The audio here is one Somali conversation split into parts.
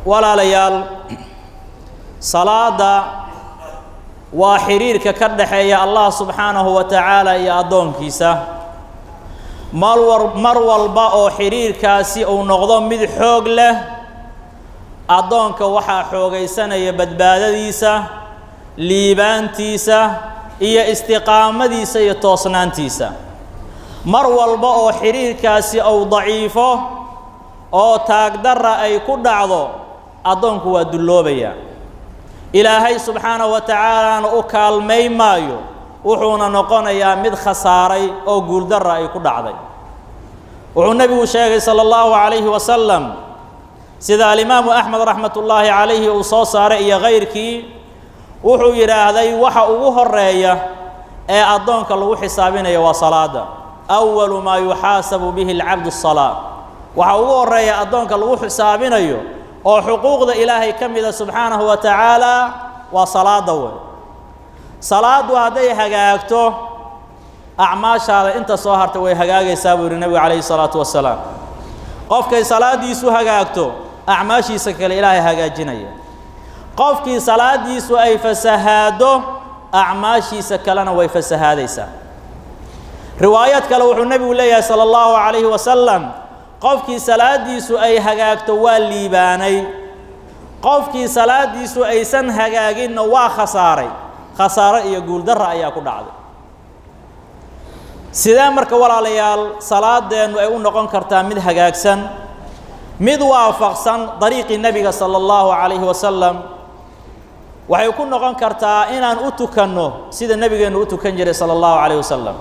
ولا ليال صلاة وحريرك كدحيا الله سبحانه وتعالى يا أدون كيسا مر والبا أو حرير كاسي أو نقضم مد حوق له أدونك وحا حوقيسان يبدبادة ديسا ليبان تيسا إيا استقامة ديسا يتوصنان تيسا مر والبا أو حرير كاسي أو ضعيفه أو تاقدر أي كدعضو أدونك ودلوبيا إلهي سبحانه وتعالى أكال مايو وحونا نقونا يا مد خساري أو قول در أي كدعضي وحو النبي الشيخ صلى الله عليه وسلم سيدا الإمام أحمد رحمة الله عليه وصوص رأي غيرك وحو يراهدي وحا أوه الرأي أي أدونك الله حسابين يا صلاة أول ما يحاسب به العبد الصلاة وحا أوه الرأي أدونك الله حسابين يا أو حقوق إلهي كم سبحانه وتعالى وصلاة دول صلاة وهذه حقاقته أعماش هذا أنت صهرت وهجاج سابور النبي عليه الصلاة والسلام قفك صلاة يسوع حقاقته أعماش يسكل إلهي حقاق جنية قفك صلاة يسوع أي فسهاده أعماش يسكلنا ويفسهاديسا روايات كلو النبي الله صلى الله عليه وسلم قفك صلاة يسوع أي حقاقته والليباني قفك صلاة يسوع أي سن حقاقين وخساري خسارة يقول در أياكو دعوة سيدا مركا ولا ليال صلاة دين ويقول نقون كرتا مد حقاقسن مد وافقسن طريق النبي صلى الله عليه وسلم ويكون نقون كرتا إنان أتوكنو سيدا النبي أنه أتوكنجري صلى الله عليه وسلم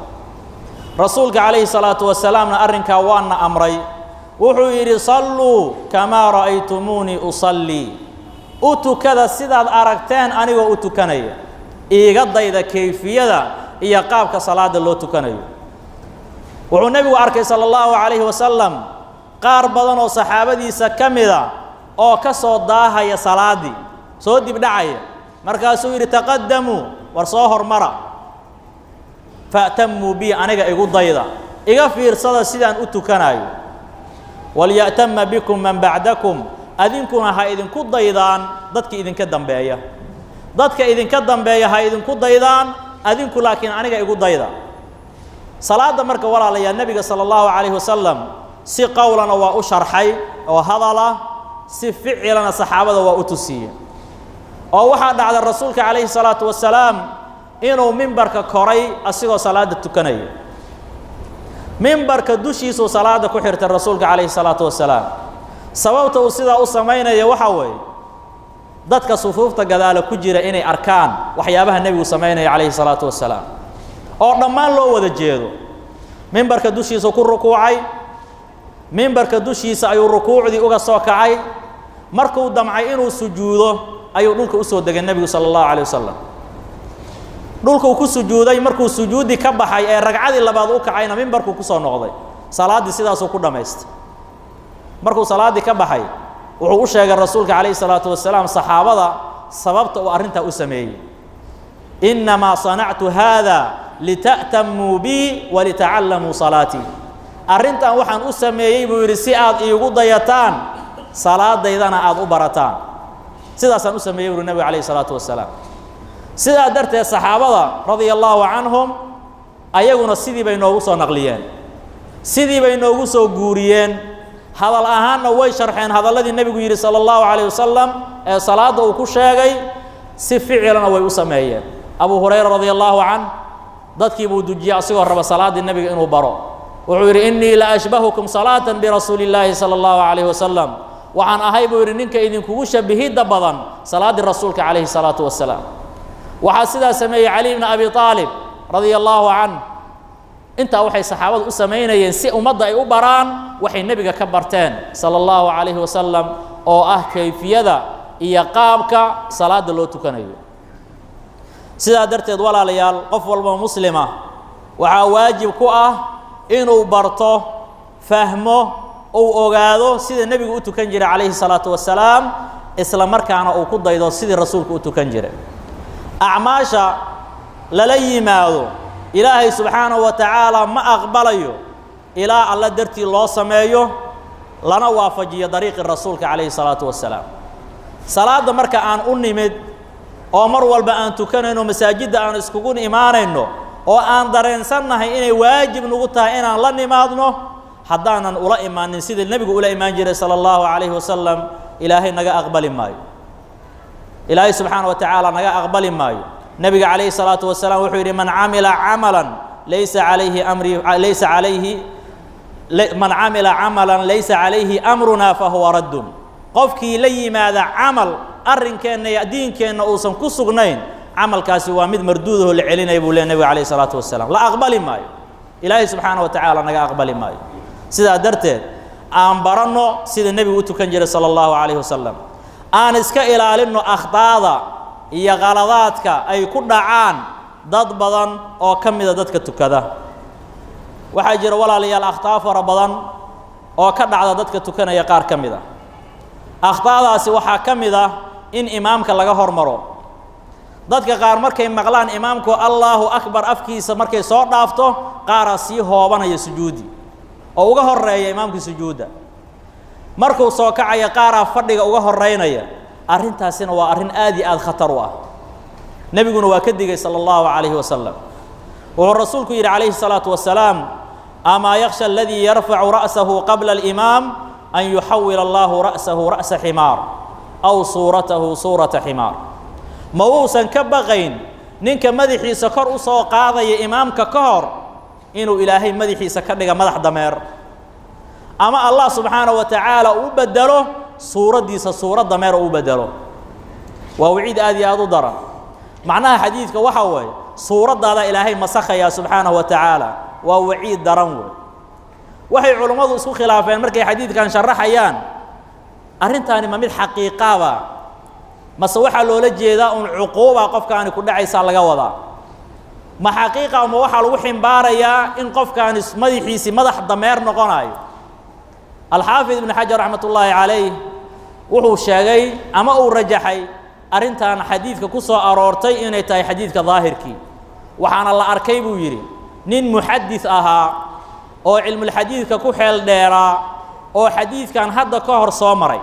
رسولك عليه الصلاة والسلام أرنك وانا أمري وحيري صلوا كما رأيتموني أصلي أتوكذا سيدا أركتين أني وأتوكني إيقظ إذا كيفية إيا قابك صلاة اللو تكنيو وحو النبي أركي صلى الله عليه وسلم قار بدن وصحابة ديسا كمدا أو كسو داها يا صلاة دي سودي بدعي مركاسو يتقدموا ورصوهر مرة فأتموا بي أنيقا إيقود ضيدا إيقا في رصادة سيدان أتو كنايو وليأتم بكم من بعدكم أذنكم ها إذن كود ضيدان ضدك إذن كدن بأيه ضدك إذن كدن بأيه ها إذن كود ضيدان أذنكم لكن أنيقا إيقود ضيدا صلاة مركا ولا لي النبي صلى الله عليه وسلم سي قولنا وأشرحي وهذا سي فعلنا صحابة وأتسي أو واحد على الرسول عليه الصلاة والسلام إنه منبرك كوري أسيغو صلاة التكنية منبرك دوشيسو صلاة كحرة الرسول عليه الصلاة والسلام سببته سيدا أسمين يوحوي ضدك صفوفة قدالة كجيرة إني أركان وحيابها النبي أسمين عليه الصلاة والسلام أو نمان لو ودا جيدو منبرك دوشيسو كل ركوعي منبرك دوشيسو أيو ركوع دي أغا سوكعي مركو دمعي إنو سجوده أيو دولك أسود دقى النبي صلى الله عليه وسلم دولك كو سجودي مركو سجودي كبحي أي رقعادي لباد أوكعينا منبركو كسو نغضي صلاة دي سيداسو كل دميست مركو صلاة دي كبحي وحو شيغ الرسول عليه الصلاة والسلام صحابة سببت وأرنتا أسمي إنما صنعت هذا لتأتموا بي ولتعلموا صلاتي أرنتا وحن أسمي بورسي آد إيقو ضيطان صلاة ديدانا آد أبرتان سيدا سنسمي النبي عليه الصلاة والسلام سيدا درت الصحابة رضي الله عنهم أيقونا سيدي بينو وصو نقليين سيدي بينو وصو قوريين هذا الأهان وي شرحين هذا الذي النبي يقول صلى الله عليه وسلم صلاة وكشاقي سفعلنا وي أسميين أبو هريرة رضي الله عنه ضدك بودجي أصيغ رب صلاة النبي إنه برو وعير إني لأشبهكم صلاة برسول الله صلى الله عليه وسلم وعن أهيب ورنينك إذن كوش به دبضا صلاة الرسول عليه الصلاة والسلام وحسدا سمي علي بن أبي طالب رضي الله عنه أنت وحي صحابة أسمين ينسئ مضى أبران وحي النبي كبرتين صلى الله عليه وسلم أو كيفية إيقابك صلاة اللوتو كنيو سيدا درتيد ولا ليال قف والما مسلمة وحا واجب كؤه إنه برطه فهمه أو أغاده سيدا النبي أتو كنجر عليه الصلاة والسلام إسلام مركانا أو قد أيضا سيدا الرسول أتو كنجر أعماشا للي ماذو إلهي سبحانه وتعالى ما أقبله إلى الله درتي الله سمايه لنا وافجي طريق الرسول عليه الصلاة والسلام salaada marka aan u nimid oo mar walba aan tukanayno masaajidda aan iskugu imaanayno oo aan dareensannahay inay waajib nagu tahay inaan la nimaadno haddaanan ula imaanin sida nebigu ula imaan jiray sala allahu calayhi wasalam ilaahay naga aqbali maayo ilaahay subxaana wa tacaala naga aqbali maayo nebiga calayhi salaatu wasalaam wuxuu yidhi man camila camalan laysa calayhi amri laysa calayhi man camila camalan laysa calayhi amruna fahuwa raddun qofkii la yimaada camal arrinkeenna iyo diinkeenna uusan ku sugnayn camalkaasi waa mid marduudaho la celinaya buu leeyahay nebiga calayhi salaatu wasalaam la aqbali maayo ilaahay subxaana wa tacaala naga aqbali maayo sidaa darteed aan baranno sida nebigu u tukan jiray sala allahu calayhi wasalam aan iska ilaalinno akhdaada iyo qaladaadka ay ku dhacaan dad badan oo ka mida dadka tukada waxaa jira walaalayaal akhtaa fara badan oo ka dhacda dadka tukanaya qaar ka mid a akhtaadaasi waxaa ka mid ah in imaamka laga hormaro dadka qaar markay maqlaan imaamku allahu akbar afkiisa markay soo dhaafto qaaraa sii hoobanaya sujuudi oo uga horeeya imaamkii sujuudda markuu soo kacaya qaaraa fadhiga uga horeynaya arrintaasina waa arrin aad iyo aad khatar u ah nebiguna waa ka digay sala allahu calayhi wasalam wuxuu rasuulku yidhi calayhi salaatu wasalaam amaa yakhsha aladii yarfacu ra'sahu qabla alimaam an yuxawila allahu ra'sahu ra'sa ximaar aw suuratahu suurata ximaar ma uusan ka baqayn ninka madaxiisa kor u soo qaadaya imaamka ka hor inuu ilaahay madaxiisa ka dhiga madax dameer ama allah subxaanahu wa tacaala uu bedelo suuraddiisa suurad dameer uu bedelo waa waciid aad iyo aad u daran macnaha xadiidka waxa weeye suuraddaada ilaahay masakhaya subxaanahu wa tacaala waa waciid daran wey waxay culummadu isku khilaafeen markay xadiidkan sharaxayaan arrintaani ma mid xaqiiqaba mase waxaa loola jeedaa un cuquuba qofkaani ku dhacaysaa laga wadaa ma xaqiiqa ama waxaa lagu ximbaarayaa in qofkaani madaxiisii madax dameer noqonayo alxaafid ibnu xajar raxmat ullaahi calayh wuxuu sheegay ama uu rajaxay arrintan xadiidka ku soo aroortay inay tahay xadiidka daahirkii waxaana la arkay buu yidhi nin muxadis ahaa oo cilmulxadiidka ku xeel dheeraa oo xadiidkan hadda ka hor soo maray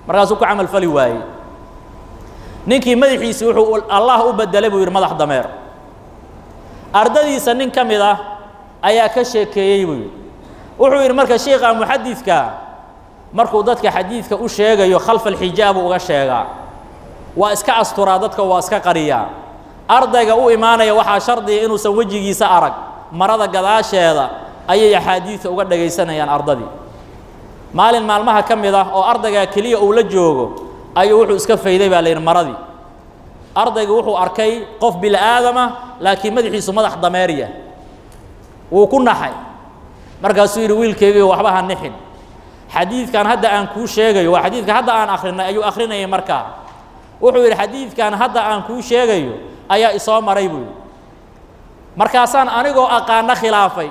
markaasuu ku camal fali waayey ninkii madaxiisi wuxuu allah u bedelay buu yidhi madax dameer ardadiisa nin ka mid ah ayaa ka sheekeeyey buu yidhi wuxuu yidhi marka sheikha muxadidka markuu dadka xadiidka u sheegayo khalfa alxijaab uga sheegaa waa iska asturaa dadka waa iska qariyaa ardayga u imaanaya waxaa shardiga inuusan wejigiisa arag marada gadaasheeda ayay axaadiidta uga dhagaysanayaan ardadii maalin maalmaha ka mid ah oo ardaygaa keliya uu la joogo ayuu wuxuu iska fayday baa la yidhi maradii ardaygu wuxuu arkay qof bil'aadama laakiin madaxiisu madax dameeriya wuu ku naxay markaasuu yidhi wiilkeygiiyo waxba ha nixin xadiidkan hadda aan kuu sheegayo waa xadiidka hadda aan akhrinay ayuu akhrinayay markaa wuxuu yidhi xadiidkan hadda aan kuu sheegayo ayaa isoo maray buu yidhi markaasaan anigoo aqaano khilaafay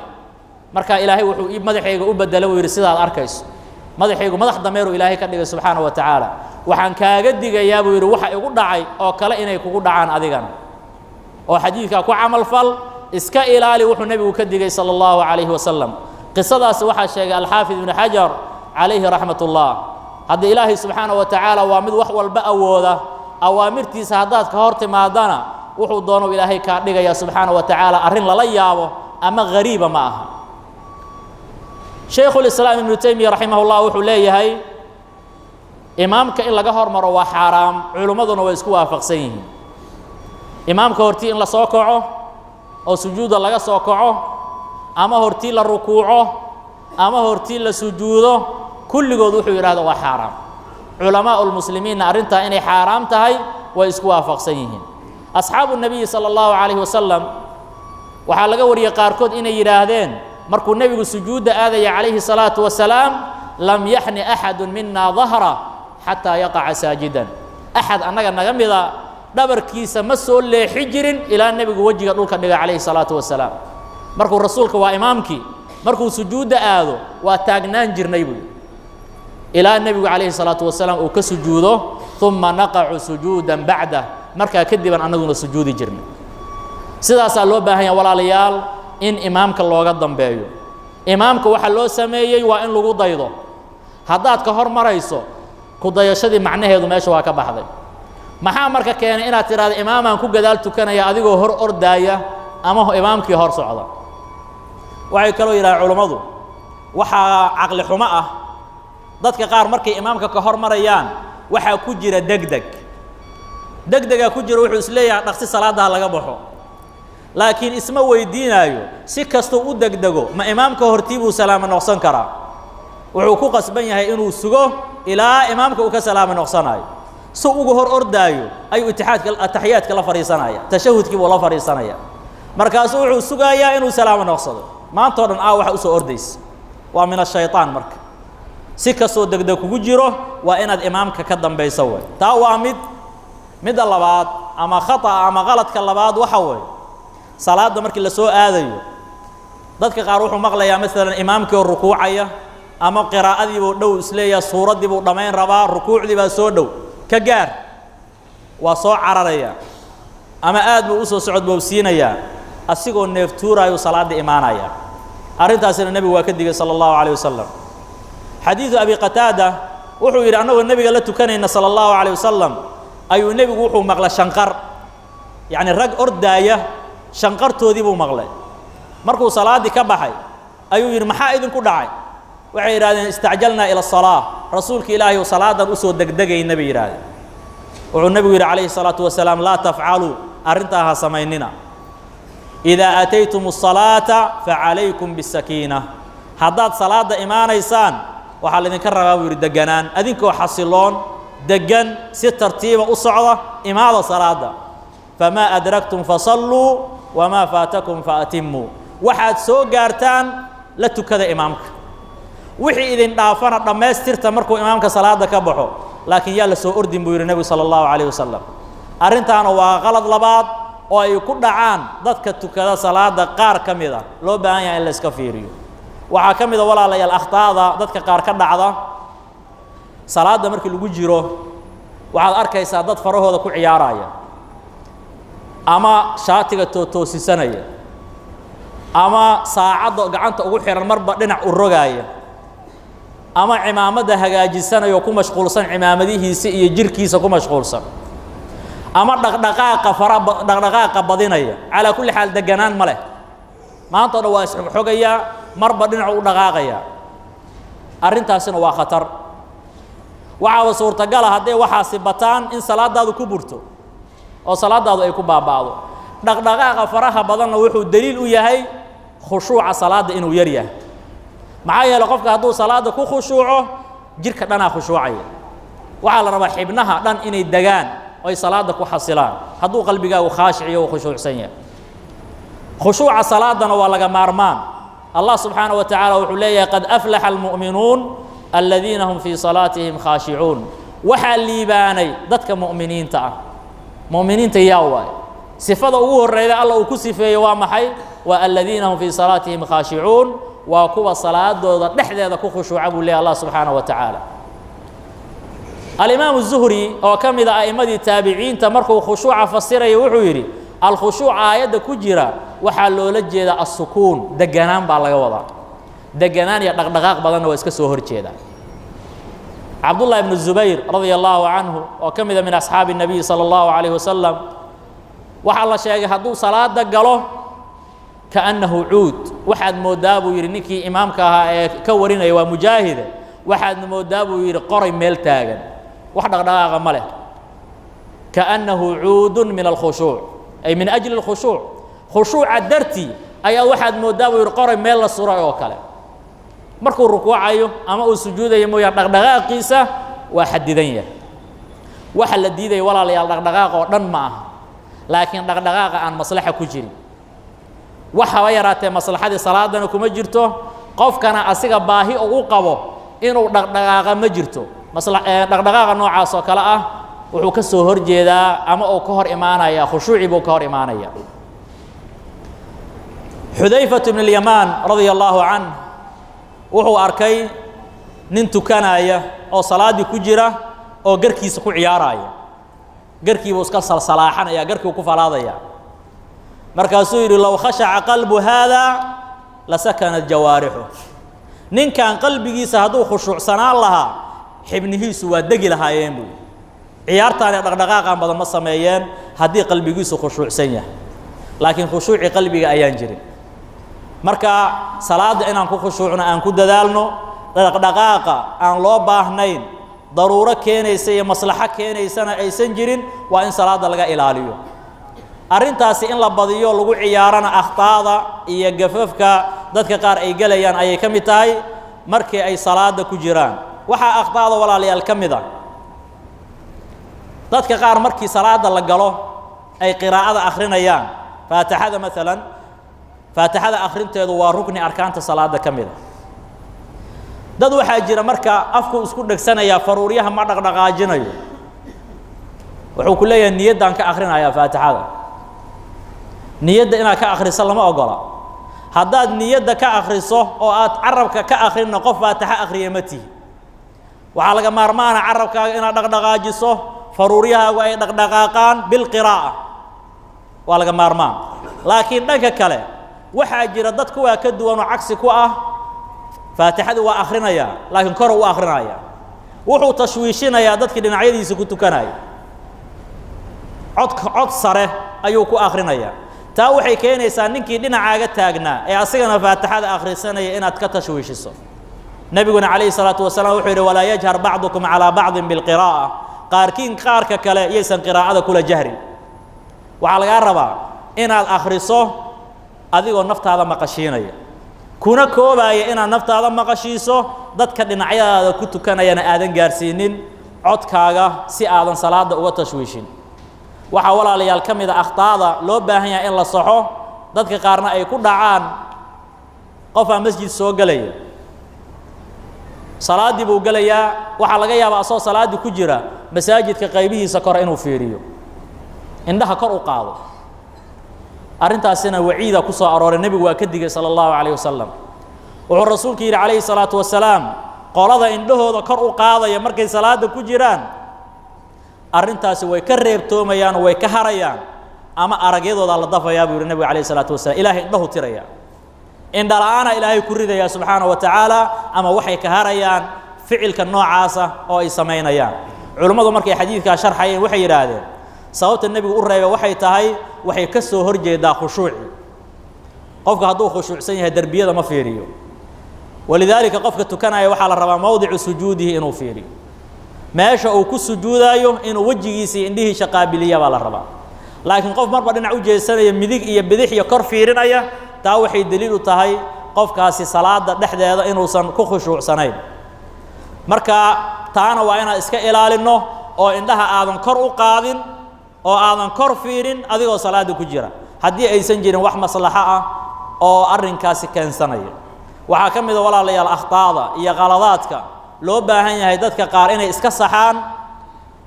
markaa ilaahay wuxuu madaxayga u bedelay buu yidhi sidaad arkayso madaxaygu madax dameeruu ilaahay ka dhigay subxaana wa tacaala waxaan kaaga digayaa buu yidhi waxa igu dhacay oo kale inay kugu dhacaan adigana oo xadiidkaa ku camal fal iska ilaali wuxuu nebigu ka digay sala allahu calayhi wasalam qisadaasi waxaa sheegay alxaafid ibnu xajar calayhi raxmat ullah hadda ilaahay subxaana wa tacaala waa mid wax walba awooda awaamirtiisa haddaad ka hor timaadana wuxuu doonou ilaahay kaa dhigaya subxaana wa tacaala arrin lala yaabo ama gariiba ma aha shaykhulislaam ibnu taymiya raximahullah wuxuu leeyahay imaamka in laga hormaro waa xaaraam culimmaduna way isku waafaqsan yihiin imaamka hortii in la soo kaco oo sujuudda laga soo kaco ama hortii la rukuuco ama hortii la sujuudo kulligood wuxuu yidhahda waa xaaraam culamaa'u lmuslimiinna arrintaa inay xaaraam tahay way isku waafaqsan yihiin asxaabu nabiyi sala allahu calayhi wasalam waxaa laga wariyey qaarkood inay yidhaahdeen markuu nebigu sujuudda aadaya calayhi salaatu wasalaam lam yaxni axadu mina dahra xataa yaqaca saajidan axad annaga naga mida dhabarkiisa ma soo leexi jirin ilaa nebigu wejiga dhulka dhiga calayhi salaatu wasalaam markuu rasuulka waa imaamkii markuu sujuudda aado waa taagnaan jirnay buu ilaa nebigu calayhi salaatu wasalaam uu ka sujuudo uma naqacu sujuudan bacdah markaa kadibaan annaguna sujuudi jirnay sidaasaa loo baahan yaha walaalayaal in imaamka looga dambeeyo imaamka waxa loo sameeyey waa in lagu daydo haddaad ka hor marayso kudayashadii macnaheedu meesha waa ka baxday maxaa marka keenay inaad tiraahdo imaamaan ku gadaal tukanaya adigoo hor ordaaya ama imaamkii hor socda waxay kaloo yiraahdeen culimadu waxa aqli xumo ah dadka qaar markay imaamka ka hor marayaan waxa ku jira degdega ku jira wuxuu isleeyahay dhaqsi salaadaha laga baxo laakiin isma weydiinayo si kasto u degdego ma imaamka hortiibuu salaamo noqsan karaa wuxuu ku qasban yahay inuu sugo ilaa imaamka uu ka salaamo noqsanayo soo ugu hor ordaayo ayuu tahiyaadka la fariisanaya tashahudkii buu la fariisanaya markaas wuxuu sugayaa inuu salaamo noqsado maanta oo dhan waxa u soo ordays waa min ash-shaytaan marka si kasto degdeg kugu jiro waa inaad imaamka ka dambayso way taa waa mid labaad ama khata ama qaladka labaad waxa way salaada markii la soo aadayo dadka qaar wuxuu maqlayaa mesela imaamkii oo rukuucaya ama qiraa'adii buu dhow isleeyaa suuradii buu dhameyn rabaa rukuucdii baa soo dhow ka gaar waa soo cararaya ama aad buu u soo socodboobsiinaya asigoo neeftuurayo salaada imaanaya arintaasina nabigu waa ka digay sallallahu alayhi wasallam xadiisu abi qataada wuxuu yiri annagu nabiga la tukanayna sallallahu alayhi wasallam ayuu nabigu wuxuu maqla shanqar yani rag ordaaya shanqartoodii buu maqlay markuu salaadii ka baxay ayuu yiri maxaa idin ku dhacay waxay yiraahdeen istaajalna ila salaah rasuulka ilaahi oo salaadan u soo degdegay nabi yiraahday wuxuu nabigu yiri calayhi salaatu wasalaam la tafcalu arintaha samaynina إذا أتيتم الصلاة فعليكم بالسكينة هذا صلاة إيمانيسان وحال إذن كرر يريد دجنان أذنكوا حصلون دجن ست ترتيب أصعدة إمادة صلاة فما أدركتم فصلوا وما فاتكم فأتموا واحد سو جارتان لا تكذا إمامك وحي إذن دافنا لما يستر تمركوا إمامك صلاة كبحوا لكن يلا سو أردن بير النبي صلى الله عليه وسلم أرنتان وغلط لبعض oo ay ku dhacaan dadka tukada salaada qaar kamida loo baahan yahay in la iska fiiriyo waxa kamida walaalayaal akhtaada dadka qaar ka dhacda salaada markii lagu jiro waxaad arkaysaa dad farahooda ku ciyaaraya ama shaatiga toosisanaya ama saacada gacanta ugu xiran marba dhinac u rogaaya ama cimaamada hagaajisanayo ku mashquulsan cimaamadihiisa iyo jirkiisa ku mashquulsan ama dhaqdhaqaaqa badinaya ala kulli xaal deganaan ma leh maanta waa xogaya marba dhinac u dhaqaaqaya arintaasina waa khatar waxa suurtagal ah hadee waxaasi bataan in salaadaadu ku burto oo salaadaadu ay ku baabaado dhaqdhaqaaqa faraha badanna wuxuu daliil u yahay khushuuca salaada inuu yar yahay maxaa yeelay qofka hadduu salaada ku khushuuco jirka dhanaa khushuucaya waxaa la rabaa xibnaha dhan inay degaan ay salaada ku xasilaan hadduu qalbigaagu khaashiyo oo khushuucsan yahay khushuuca salaadana waa laga maarmaan allah subxaanahu wa tacaala wuxuu leeyahay qad aflaxa almu'minuun aladiina hum fii salaatihim khaashicuun waxaa liibaanay dadka mu'miniinta ah mu'miniinta yaa waay sifada ugu horreyda alla uu ku sifeeyey waa maxay waa aladiina hum fii salaatihim khaashicuun waa kuwa salaadooda dhexdeeda ku khushuuca buu leeyahay allah subxaanahu wa tacaala الإمام الزهري أو كم إذا أئمة تابعين تمركوا خشوع فسر يوحيري الخشوع آيات كجرا وحلو لجيدا السكون دجنان بالغوضة دجنان يدغدغاق بدن واسك سوهر جيدا عبد الله بن الزبير رضي الله عنه أو كم إذا من أصحاب النبي صلى الله عليه وسلم وحال شيء حدو صلاة دجله كأنه عود واحد مودابو يرنيكي إمامك كورين أيوة مجاهد واحد مودابو يرقري ميل تاجن واحد غداغ ماله كأنه عود من الخشوع أي من أجل الخشوع خشوع الدرتي أي واحد مودابو يرقري ميل الصورة وكله مركو الركوع أيوه أما السجود يمو يغدغ قيسة واحد دينية واحد الديدي ولا لي يغدغ ودن معه لكن غدغ عن مصلحة كجري waxa yaraatay maslaxadii salaadana kuma jirto qofkana asiga baahi ugu qabo inuu dhaqdhaqaaqa ma jirto dhaqdhaqaaqa noocaas oo kala ah wuxuu ka soo horjeedaa ama uu ka hor imaanaya khushuuci buu ka hor imaanaya Hudayfa ibn al-Yaman radiyallahu anhu wuxuu arkay nin tukanaya oo salaadii ku jira oo garkiisa ku ciyaaraya garkiibu iska salsalaaxanaya garkii ku falaadaya markaasuu yiri law khasha'a qalbu hada la sakana jawaarihu ninkan qalbigiisa haduu khushuucsanaan laha xibnihiisu waa degi lahaayeen buu ciyaartaan dhaqdhaqaaqan badan ma sameeyeen haddii qalbigiisu khushuucsan yahay laakiin khushuuci qalbiga ayaan jirin marka salaada inaan ku khushuucno aan ku dadaalno dhaqdhaqaaqa aan loo baahnayn daruuro keenaysa iyo maslaxo keenaysana aysan jirin waa in salaada laga ilaaliyo arrintaasi in la badiyo lagu ciyaarana akhtaada iyo gafafka dadka qaar ay galayaan ayay ka mid tahay markii ay salaada ku jiraan waxaa akhtaada walaalayaal ka mid ah dadka qaar markii salaada la galo ay qiraa'ada akhrinayaan faatixada maalan faatixada akhrinteedu waa rukni arkaanta salaada ka mid ah dad waxaa jira marka afku isku dhegsanaya faruuryaha ma dhaqdhaqaajinayo wuxuu ku leeyahay niyadan ka akhrinayaa faatixada niyadda inaad ka akhriso lama ogola haddaad niyadda ka akhriso oo aad carabka ka akhrinno qof faatixa akhriya ma tihi waxaa laga maarmaana carabkaaga inaad dhaqdhaqaajiso faruuryahaagu ay dhaqdhaqaaqaan bilqiraa'a waa laga maarmaan laakiin dhanka kale waxaa jira dad kuwaa ka duwan oo cagsi ku ah faatixadu waa akhrinayaa laakiin kor u akhrinayaa wuxuu tashwiishinayaa dadkii dhinacyadiisa ku tukanaya cod sare ayuu ku akhrinayaa taa waxay keenaysaa ninkii dhinacaaga taagnaa ee asagana faatixada akhrisanaya inaad ka tashwiishiso nabiguna calayhi salaatu wasalaam wuxuu yidhi walaa yajhar bacdukum calaa bacdin bilqiraa'a qaarkiin qaarka kale iyaysan qiraa'ada kula jahrin waxaa lagaa rabaa inaad akhriso adigoo naftaada maqashiinaya kuna koobaya inaad naftaada maqashiiso dadka dhinacyadaada ku tukanayana aadan gaarsiinin codkaaga si aadan salaada uga tashwiishin waxaa walaalayaal ka mid a akhtaada loo baahan yahay in la saxo dadka qaarna ay ku dhacaan qofaa masjid soo gelaya salaaddii buu gelayaa waxaa laga yaabaa asoo salaaddii ku jira masaajidka qaybihiisa kore inuu fiiriyo indhaha kor u qaado arrintaasina waciida ku soo arooray nebigu waa ka digay sala allahu calayh wasalam wuxuu rasuulku yidhi calayhi salaatu wasalaam qolada indhahooda kor u qaadaya markay salaada ku jiraan arrintaasi way ka reebtoomayaan way ka harayaan ama aragyadooda la dafayaa buu yidhi nebigu calayhi salaatu wasalaam ilaahay indhahu tiraya indhala-aana ilaahay ku ridaya subxaanahu wa tacaala ama waxay ka harayaan ficilka noocaasa oo ay samaynayaan culimmadu markay xadiidkaa sharxayeen waxay yidhaahdeen sababta nebigu u reebay waxay tahay waxay ka soo horjeedaa khushuuci qofka hadduu khushuucsan yahay derbiyada ma fiiriyo walidaalika qofka tukanaya waxaa la rabaa mowdicu sujuudihi inuu fiiriyo meesha uu ku sujuudayo inuu wejigiisa iyo indhihiisa qaabiliya baa la rabaa laakiin qof marba dhinac u jeesanaya midig iyo bidix iyo kor fiirinaya taa waxay daliil u tahay qofkaasi salaada dhexdeeda inuusan ku khushuucsanayn marka taana waa inaan iska ilaalinno oo indhaha aadan kor u qaadin oo aadan kor fiirin adigoo salaada ku jira haddii aysan jirin wax maslaxo ah oo arrinkaasi keensanaya waxaa ka mid a walaalayaal akhtaada iyo qaladaadka loo baahan yahay dadka qaar inay iska saxaan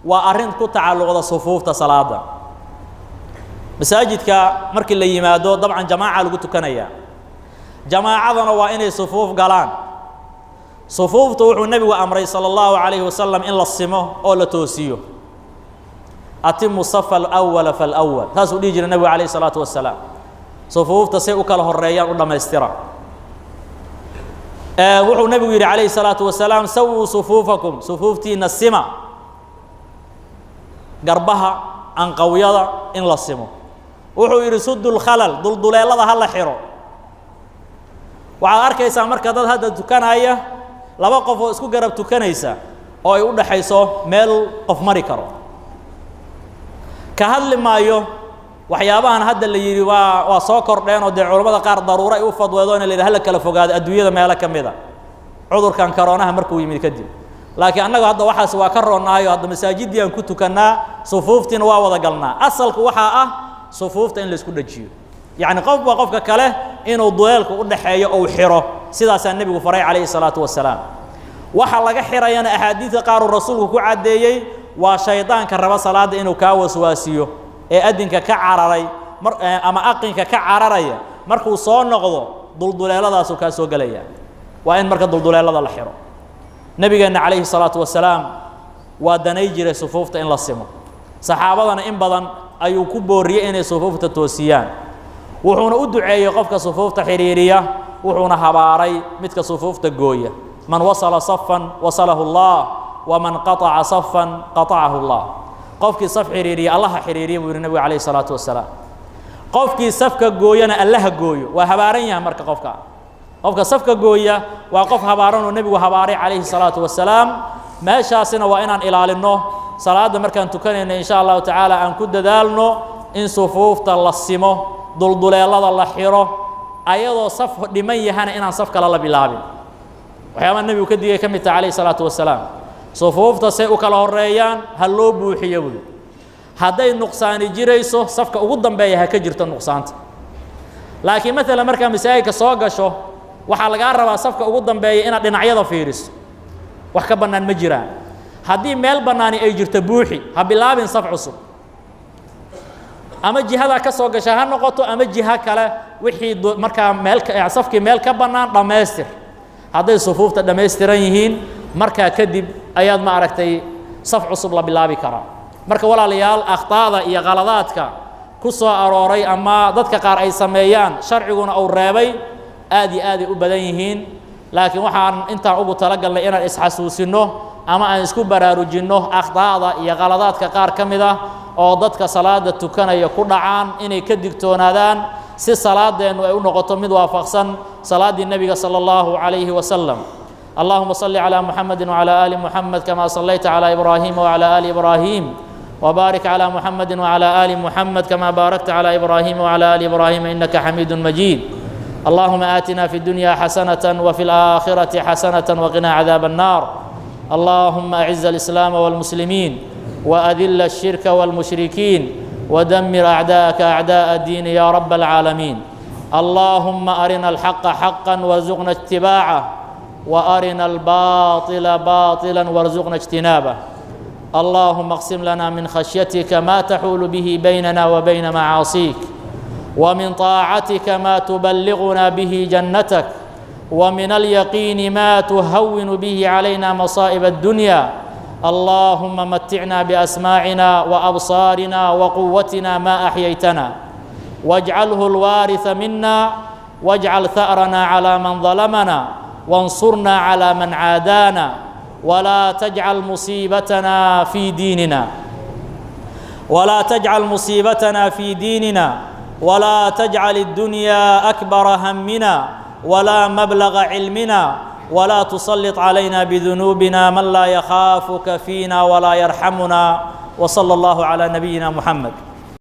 waa arrin ku tacalluqda sufuufta salaada masaajidka markii la yimaado dabcan jamaaca lagu tukanayaa jamaacadana waa inay sufuuf galaan sufuufta wuxuu nebigu amray sala allahu calayhi wasalam in la simo oo la toosiyo atimu safa alawala falawal taasuu dhihi jiray nebigu calayhi salaatu wasalaam sufuufta say u kala horeeyaan u dhammaystira wuxuu nebigu yidhi calayhi salaatu wasalaam sawuu sufuufakum sufuuftiina sima garbaha anqawyada in la simo wuxuu yidhi sudu lkhalal dulduleelada ha la xiro waxaad arkaysaa marka dad hadda tukanaya laba qof oo isku garab tukanaysa oo ay u dhaxayso meel qof mari karo ka hadli maayo waxyaabahan hadda la yidhi waa soo kordheen oo dee culammada qaar daruuro ay u fadweedoon in la yidhi hala kala fogaado adduunyada meelo ka mid a cudurkan karoonaha markuu yimid kadib laakiin annagu hadda waxaas waa ka roonnahayo hadda masaajiddii aan ku tukannaa sufuuftiina waa wada galnaa asalku waxaa ah sufuufta in la isku dhajiyo yacni qofba qofka kale inuu duleelku u dhaxeeyo ou xiro sidaasaa nebigu faray calayhi salaatu wasalaam waxa laga xirayana axaadiidka qaaruu rasuulku ku caddeeyey waa shaydaanka raba salaadda inuu kaa waswaasiyo ee adinka ka cararay ama aqinka ka cararaya markuu soo noqdo dulduleeladaasuu kaa soo gelaya waa in marka dulduleelada la xiro nebigeenna calayhi salaatu wasalaam waa danay jiray sufuufta in la simo saxaabadana in badan ayuu ku booriyey inay sufuufta toosiyaan wuxuuna u duceeyey qofka sufuufta xiriiriya wuxuuna habaaray midka sufuufta gooya man wasala safan wasalahu allah ومن قطع صفا قطعه الله قفك صف حريري الله حريري والنبي عليه الصلاة والسلام قفك صفك جوينا الله جوي وهبارين مرك قفك صفك جوية وقف هبارون والنبي وهباري عليه الصلاة والسلام ما شاسنا وإن إلى لنه صلاة مركان تكن إن شاء الله تعالى أن كد ذالنا إن صفوف تلصمه دل الله حيره أيضا صف لمن يهان إن صفك الله بالله وحيما النبي كدي كمت عليه الصلاة والسلام صفوف تسيئك الهريان هلو بوحي يولي هذا النقصان جريسو صفك قدام بيها كجرت النقصان لكن مثلا مركان مسايك صاقشو وحال قاربا صفك قدام بيها إن دنعيضا فيرس وحكبنا المجران هذه ميل بناني أي جرت بوحي هبلابين صف عصب أما جهة كسوق شهر نقطة أما جهة كلا وحي مركا ميل صفك ميل كبنان دمستر هذه الصفوف تدمسترينهين مركا كذب أياد ما عرفتي صف عصب لبلابي كرا مركا ولا ليال أخطاء يا غلطاتك كسر أروري أما ضدك قار أي سميان شرعون أو رابي آدي أبدينهين لكن وحن أنت عقب تلقى لنا إسحاسوسينه أما أن يسكب براروجينه أخطاء يا غلطات كقار كمذا أو ضدك صلاة تكنا يكون عن إني كدكتون هذان سي صلاة إنه نقطمد وافقسن صلاة النبي صلى الله عليه وسلم اللهم صل على محمد وعلى آل محمد كما صليت على إبراهيم وعلى آل إبراهيم وبارك على محمد وعلى آل محمد كما باركت على إبراهيم وعلى آل إبراهيم إنك حميد مجيد اللهم آتنا في الدنيا حسنة وفي الآخرة حسنة وقنا عذاب النار اللهم أعز الإسلام والمسلمين وأذل الشرك والمشركين ودمر أعداءك أعداء الدين يا رب العالمين اللهم أرنا الحق حقا وارزقنا اتباعه وأرنا الباطل باطلا وارزقنا اجتنابه اللهم اقسم لنا من خشيتك ما تحول به بيننا وبين معاصيك ومن طاعتك ما تبلغنا به جنتك ومن اليقين ما تهون به علينا مصائب الدنيا اللهم متعنا بأسماعنا وأبصارنا وقوتنا ما أحييتنا واجعله الوارث منا واجعل ثأرنا على من ظلمنا وانصرنا على من عادانا ولا تجعل مصيبتنا في ديننا ولا تجعل الدنيا أكبر همنا ولا مبلغ علمنا ولا تسلط علينا بذنوبنا من لا يخافك فينا ولا يرحمنا وصلى الله على نبينا محمد